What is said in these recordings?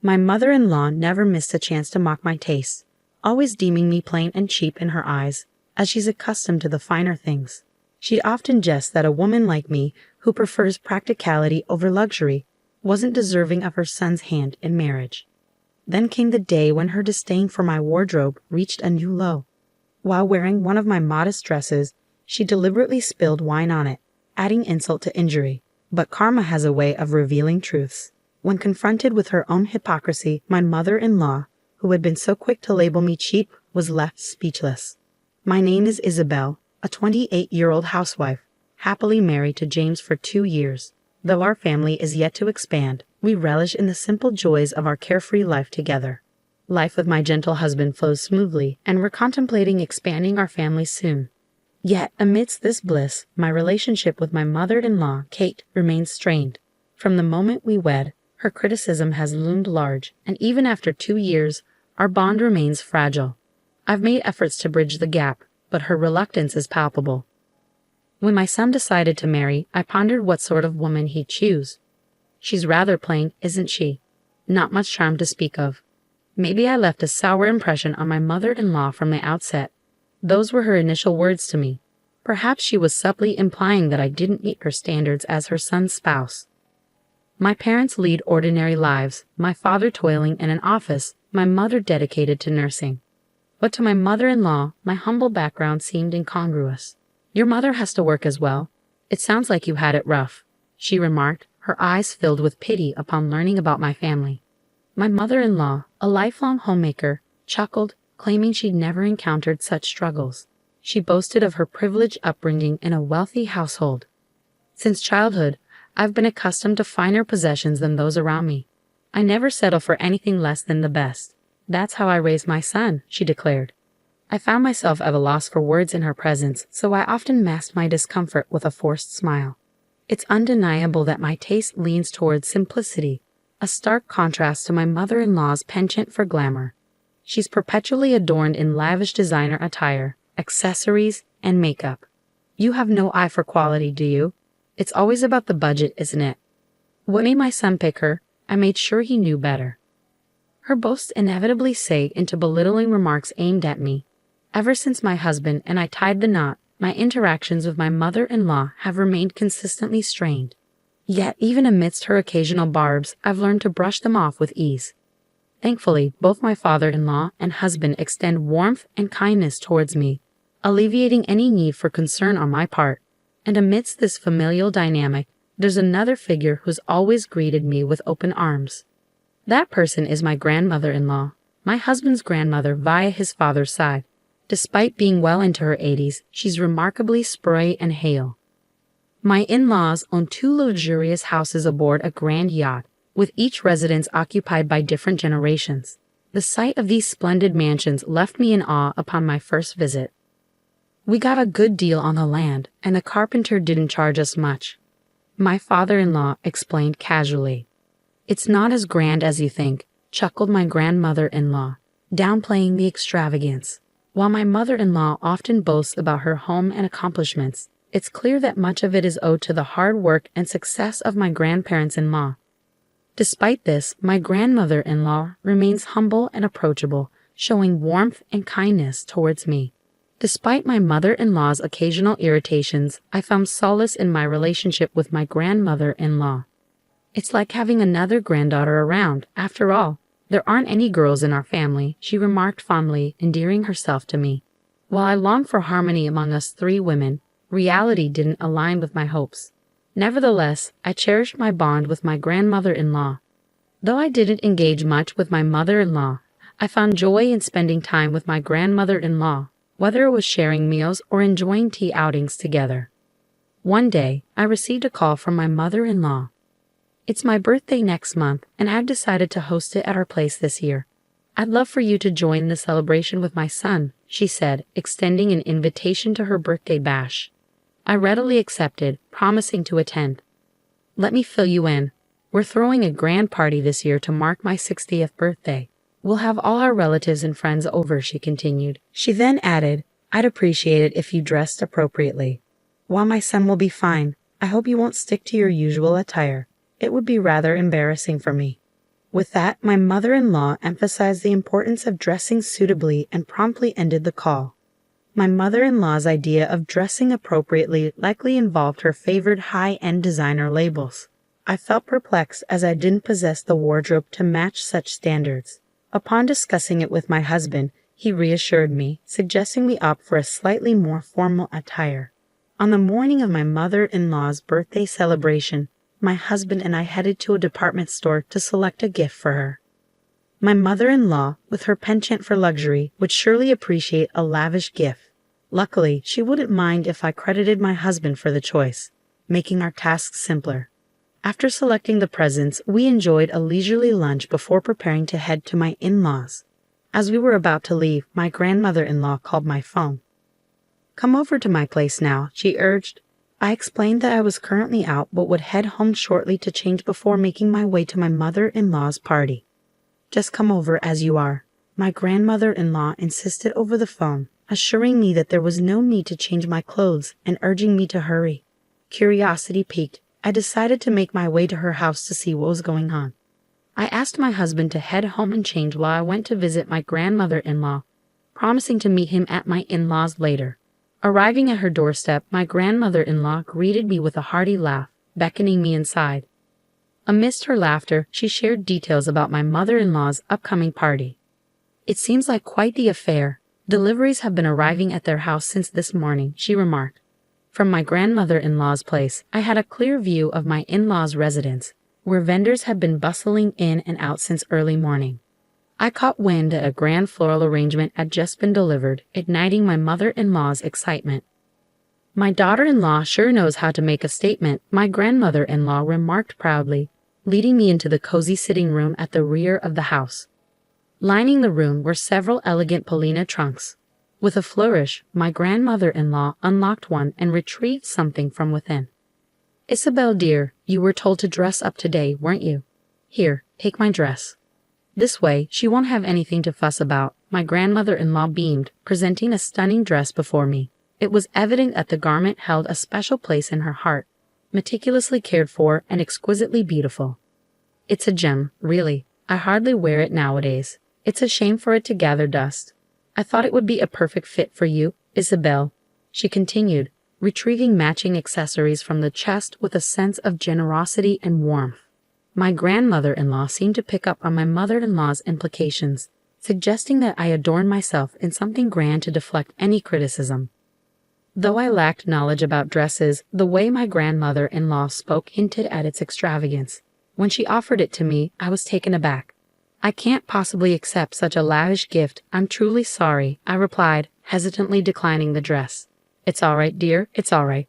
My mother-in-law never missed a chance to mock my tastes, always deeming me plain and cheap in her eyes, as she's accustomed to the finer things. She'd often jest that a woman like me, who prefers practicality over luxury, wasn't deserving of her son's hand in marriage. Then came the day when her disdain for my wardrobe reached a new low. While wearing one of my modest dresses, she deliberately spilled wine on it, adding insult to injury. But karma has a way of revealing truths. When confronted with her own hypocrisy, my mother-in-law, who had been so quick to label me cheap, was left speechless. My name is Isabel, a 28-year-old housewife, happily married to James for 2 years. Though our family is yet to expand, we relish in the simple joys of our carefree life together. Life with my gentle husband flows smoothly, and we're contemplating expanding our family soon. Yet, amidst this bliss, my relationship with my mother-in-law, Kate, remains strained. From the moment we wed, her criticism has loomed large, and even after 2 years, our bond remains fragile. I've made efforts to bridge the gap, but her reluctance is palpable. When my son decided to marry, I pondered what sort of woman he'd choose. She's rather plain, isn't she? Not much charm to speak of. Maybe I left a sour impression on my mother-in-law from the outset. Those were her initial words to me. Perhaps she was subtly implying that I didn't meet her standards as her son's spouse. My parents lead ordinary lives, my father toiling in an office, my mother dedicated to nursing. But to my mother-in-law, my humble background seemed incongruous. "Your mother has to work as well. It sounds like you had it rough," she remarked, her eyes filled with pity upon learning about my family. My mother-in-law, a lifelong homemaker, chuckled, claiming she'd never encountered such struggles. She boasted of her privileged upbringing in a wealthy household. "Since childhood, I've been accustomed to finer possessions than those around me. I never settle for anything less than the best. That's how I raised my son," she declared. I found myself at a loss for words in her presence, so I often masked my discomfort with a forced smile. It's undeniable that my taste leans towards simplicity, a stark contrast to my mother-in-law's penchant for glamour. She's perpetually adorned in lavish designer attire, accessories, and makeup. You have no eye for quality, do you? It's always about the budget, isn't it? What made my son pick her? I made sure he knew better. Her boasts inevitably sag into belittling remarks aimed at me. Ever since my husband and I tied the knot, my interactions with my mother-in-law have remained consistently strained. Yet, even amidst her occasional barbs, I've learned to brush them off with ease. Thankfully, both my father-in-law and husband extend warmth and kindness towards me, alleviating any need for concern on my part. And amidst this familial dynamic, there's another figure who's always greeted me with open arms. That person is my grandmother-in-law, my husband's grandmother via his father's side. Despite being well into her 80s, she's remarkably spry and hale. My in-laws own 2 luxurious houses aboard a grand yacht, with each residence occupied by different generations. The sight of these splendid mansions left me in awe upon my first visit. We got a good deal on the land, and the carpenter didn't charge us much. My father-in-law explained casually. "It's not as grand as you think," chuckled my grandmother-in-law, downplaying the extravagance. While my mother-in-law often boasts about her home and accomplishments, it's clear that much of it is owed to the hard work and success of my grandparents-in-law. Despite this, my grandmother-in-law remains humble and approachable, showing warmth and kindness towards me. Despite my mother-in-law's occasional irritations, I found solace in my relationship with my grandmother-in-law. It's like having another granddaughter around, after all. "There aren't any girls in our family," she remarked fondly, endearing herself to me. While I longed for harmony among us 3 women, reality didn't align with my hopes. Nevertheless, I cherished my bond with my grandmother-in-law. Though I didn't engage much with my mother-in-law, I found joy in spending time with my grandmother-in-law, whether it was sharing meals or enjoying tea outings together. One day, I received a call from my mother-in-law. "It's my birthday next month, and I've decided to host it at our place this year. I'd love for you to join the celebration with my son," she said, extending an invitation to her birthday bash. I readily accepted, promising to attend. "Let me fill you in. We're throwing a grand party this year to mark my 60th birthday. We'll have all our relatives and friends over," she continued. She then added, "I'd appreciate it if you dressed appropriately. While my son will be fine, I hope you won't stick to your usual attire. It would be rather embarrassing for me." With that, my mother-in-law emphasized the importance of dressing suitably and promptly ended the call. My mother-in-law's idea of dressing appropriately likely involved her favored high-end designer labels. I felt perplexed as I didn't possess the wardrobe to match such standards. Upon discussing it with my husband, he reassured me, suggesting we opt for a slightly more formal attire. On the morning of my mother-in-law's birthday celebration, my husband and I headed to a department store to select a gift for her. My mother-in-law, with her penchant for luxury, would surely appreciate a lavish gift. Luckily, she wouldn't mind if I credited my husband for the choice, making our tasks simpler. After selecting the presents, we enjoyed a leisurely lunch before preparing to head to my in-laws. As we were about to leave, my grandmother-in-law called my phone. "Come over to my place now," she urged. I explained that I was currently out but would head home shortly to change before making my way to my mother-in-law's party. "Just come over as you are," my grandmother-in-law insisted over the phone, assuring me that there was no need to change my clothes and urging me to hurry. Curiosity piqued, I decided to make my way to her house to see what was going on. I asked my husband to head home and change while I went to visit my grandmother-in-law, promising to meet him at my in-laws later. Arriving at her doorstep, my grandmother-in-law greeted me with a hearty laugh, beckoning me inside. Amidst her laughter, she shared details about my mother-in-law's upcoming party. "It seems like quite the affair. Deliveries have been arriving at their house since this morning," she remarked. From my grandmother-in-law's place, I had a clear view of my in-laws' residence, where vendors had been bustling in and out since early morning. I caught wind that a grand floral arrangement had just been delivered, igniting my mother-in-law's excitement. "My daughter-in-law sure knows how to make a statement," my grandmother-in-law remarked proudly, leading me into the cozy sitting room at the rear of the house. Lining the room were several elegant Polina trunks. With a flourish, my grandmother-in-law unlocked one and retrieved something from within. "Isabel, dear, you were told to dress up today, weren't you? Here, take my dress. This way, she won't have anything to fuss about," my grandmother-in-law beamed, presenting a stunning dress before me. It was evident that the garment held a special place in her heart, meticulously cared for and exquisitely beautiful. "It's a gem, really. I hardly wear it nowadays. It's a shame for it to gather dust. I thought it would be a perfect fit for you, Isabel," she continued, retrieving matching accessories from the chest with a sense of generosity and warmth. My grandmother-in-law seemed to pick up on my mother-in-law's implications, suggesting that I adorn myself in something grand to deflect any criticism. Though I lacked knowledge about dresses, the way my grandmother-in-law spoke hinted at its extravagance. When she offered it to me, I was taken aback. "I can't possibly accept such a lavish gift. I'm truly sorry," I replied, hesitantly declining the dress. "It's all right, dear, it's all right.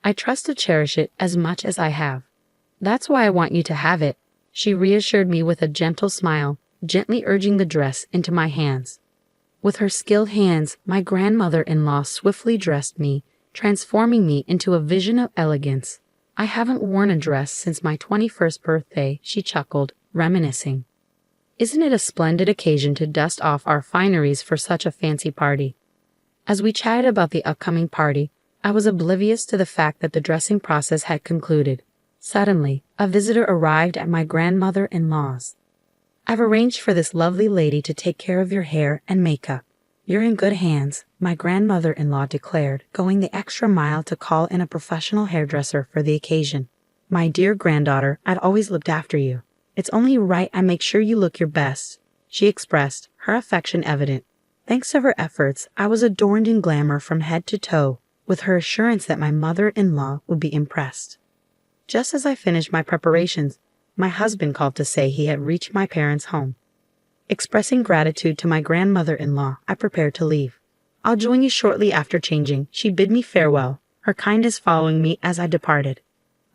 I trust to cherish it as much as I have. That's why I want you to have it," she reassured me with a gentle smile, gently urging the dress into my hands. With her skilled hands, my grandmother-in-law swiftly dressed me, transforming me into a vision of elegance. "I haven't worn a dress since my 21st birthday," she chuckled, reminiscing. "Isn't it a splendid occasion to dust off our fineries for such a fancy party?" As we chatted about the upcoming party, I was oblivious to the fact that the dressing process had concluded. Suddenly, a visitor arrived at my grandmother-in-law's. "I've arranged for this lovely lady to take care of your hair and makeup. You're in good hands," my grandmother-in-law declared, going the extra mile to call in a professional hairdresser for the occasion. "My dear granddaughter, I'd always looked after you. It's only right I make sure you look your best," she expressed, her affection evident. Thanks to her efforts, I was adorned in glamour from head to toe, with her assurance that my mother-in-law would be impressed. Just as I finished my preparations, my husband called to say he had reached my parents' home. Expressing gratitude to my grandmother-in-law, I prepared to leave. "I'll join you shortly after changing," she bid me farewell, her kindness following me as I departed.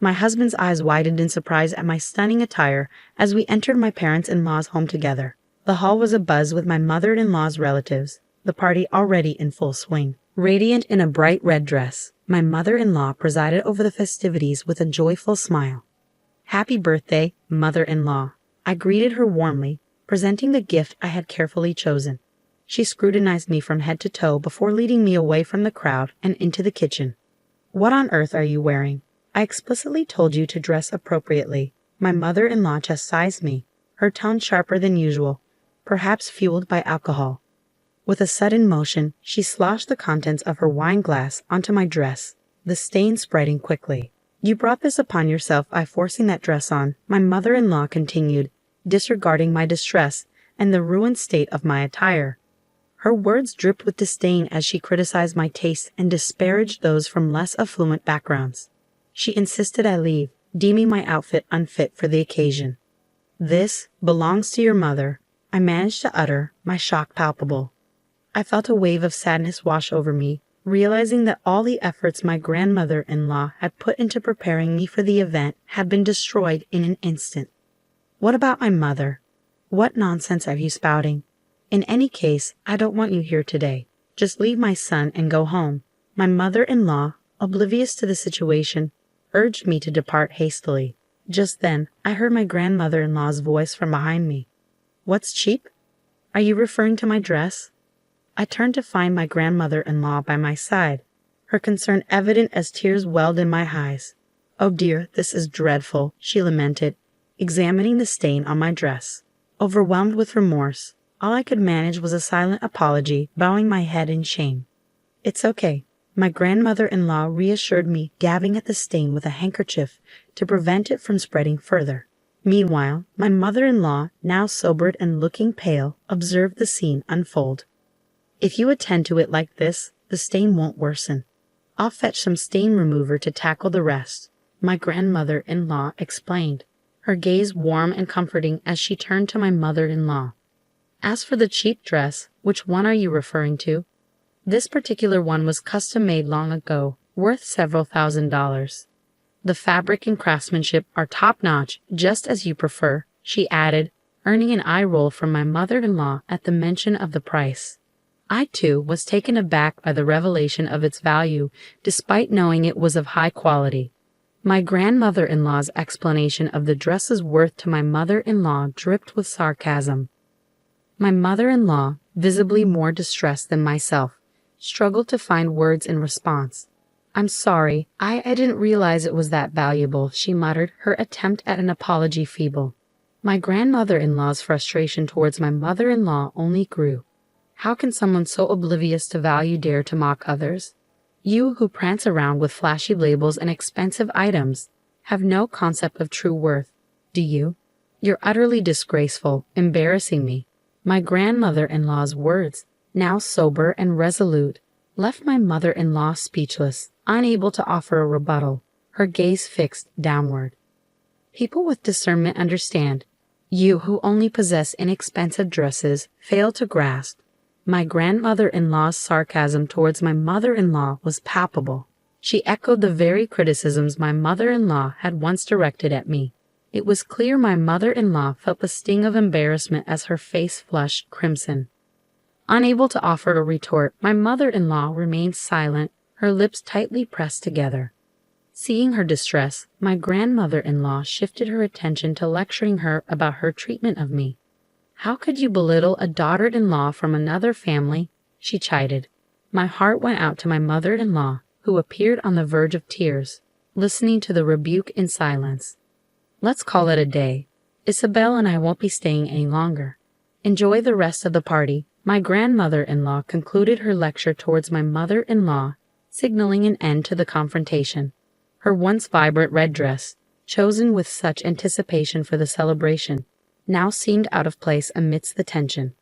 My husband's eyes widened in surprise at my stunning attire as we entered my parents-in-law's home together. The hall was abuzz with my mother-in-law's relatives, the party already in full swing. Radiant in a bright red dress, my mother-in-law presided over the festivities with a joyful smile. "Happy birthday, mother-in-law," I greeted her warmly, presenting the gift I had carefully chosen. She scrutinized me from head to toe before leading me away from the crowd and into the kitchen. "What on earth are you wearing? I explicitly told you to dress appropriately," my mother-in-law chastised me, her tone sharper than usual, perhaps fueled by alcohol. With a sudden motion, she sloshed the contents of her wine glass onto my dress, the stain spreading quickly. "You brought this upon yourself by forcing that dress on," my mother-in-law continued, disregarding my distress and the ruined state of my attire. Her words dripped with disdain as she criticized my taste and disparaged those from less affluent backgrounds. She insisted I leave, deeming my outfit unfit for the occasion. "This belongs to your mother," I managed to utter, my shock palpable. I felt a wave of sadness wash over me, realizing that all the efforts my grandmother-in-law had put into preparing me for the event had been destroyed in an instant. "What about my mother? What nonsense are you spouting? In any case, I don't want you here today. Just leave my son and go home." My mother-in-law, oblivious to the situation, urged me to depart hastily. Just then, I heard my grandmother-in-law's voice from behind me. "What's cheap? Are you referring to my dress?" I turned to find my grandmother-in-law by my side, her concern evident as tears welled in my eyes. "Oh dear, this is dreadful," she lamented, examining the stain on my dress. Overwhelmed with remorse, all I could manage was a silent apology, bowing my head in shame. "It's okay," my grandmother-in-law reassured me, dabbing at the stain with a handkerchief to prevent it from spreading further. Meanwhile, my mother-in-law, now sobered and looking pale, observed the scene unfold. "If you attend to it like this, the stain won't worsen. I'll fetch some stain remover to tackle the rest," my grandmother-in-law explained, her gaze warm and comforting as she turned to my mother-in-law. "As for the cheap dress, which one are you referring to?" "This particular one was custom-made long ago, worth several $1,000s. The fabric and craftsmanship are top-notch, just as you prefer," she added, earning an eye roll from my mother-in-law at the mention of the price. I, too, was taken aback by the revelation of its value, despite knowing it was of high quality. My grandmother-in-law's explanation of the dress's worth to my mother-in-law dripped with sarcasm. My mother-in-law, visibly more distressed than myself, struggled to find words in response. "I'm sorry, I didn't realize it was that valuable," she muttered, her attempt at an apology feeble. My grandmother-in-law's frustration towards my mother-in-law only grew. How can someone so oblivious to value dare to mock others? You who prance around with flashy labels and expensive items have no concept of true worth, do you? You're utterly disgraceful, embarrassing me. My grandmother-in-law's words, now sober and resolute, left my mother-in-law speechless, unable to offer a rebuttal, her gaze fixed downward. People with discernment understand. You who only possess inexpensive dresses fail to grasp. My grandmother-in-law's sarcasm towards my mother-in-law was palpable. She echoed the very criticisms my mother-in-law had once directed at me. It was clear my mother-in-law felt the sting of embarrassment as her face flushed crimson. Unable to offer a retort, my mother-in-law remained silent, her lips tightly pressed together. Seeing her distress, my grandmother-in-law shifted her attention to lecturing her about her treatment of me. "How could you belittle a daughter-in-law from another family?" she chided. My heart went out to my mother-in-law, who appeared on the verge of tears, listening to the rebuke in silence. "Let's call it a day. Isabel and I won't be staying any longer. Enjoy the rest of the party." My grandmother-in-law concluded her lecture towards my mother-in-law, signaling an end to the confrontation. Her once vibrant red dress, chosen with such anticipation for the celebration, now seemed out of place amidst the tension.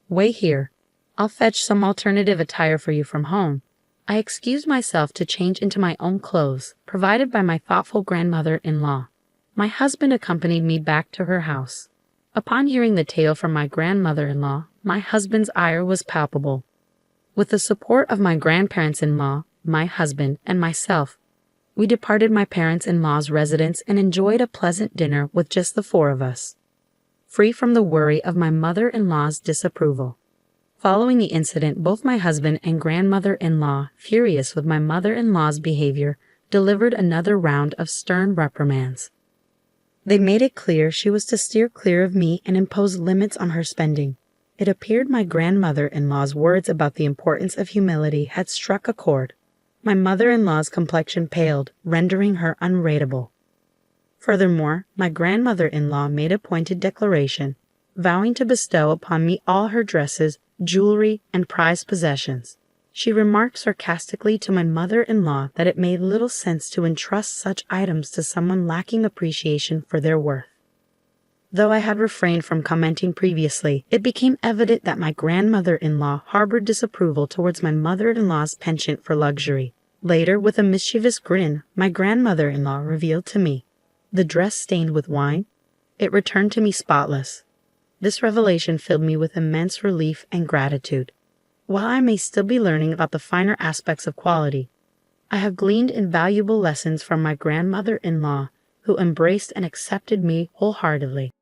"Wait here. I'll fetch some alternative attire for you from home." I excused myself to change into my own clothes, provided by my thoughtful grandmother-in-law. My husband accompanied me back to her house. Upon hearing the tale from my grandmother-in-law, my husband's ire was palpable. With the support of my grandparents-in-law, my husband, and myself, we departed my parents-in-law's residence and enjoyed a pleasant dinner with just the four of us, free from the worry of my mother-in-law's disapproval. Following the incident, both my husband and grandmother-in-law, furious with my mother-in-law's behavior, delivered another round of stern reprimands. They made it clear she was to steer clear of me and impose limits on her spending. It appeared my grandmother-in-law's words about the importance of humility had struck a chord. My mother-in-law's complexion paled, rendering her unreadable. Furthermore, my grandmother-in-law made a pointed declaration, vowing to bestow upon me all her dresses, jewelry, and prized possessions. She remarked sarcastically to my mother-in-law that it made little sense to entrust such items to someone lacking appreciation for their worth. Though I had refrained from commenting previously, it became evident that my grandmother-in-law harbored disapproval towards my mother-in-law's penchant for luxury. Later, with a mischievous grin, my grandmother-in-law revealed to me the dress stained with wine. It returned to me spotless. This revelation filled me with immense relief and gratitude. While I may still be learning about the finer aspects of quality, I have gleaned invaluable lessons from my grandmother-in-law, who embraced and accepted me wholeheartedly.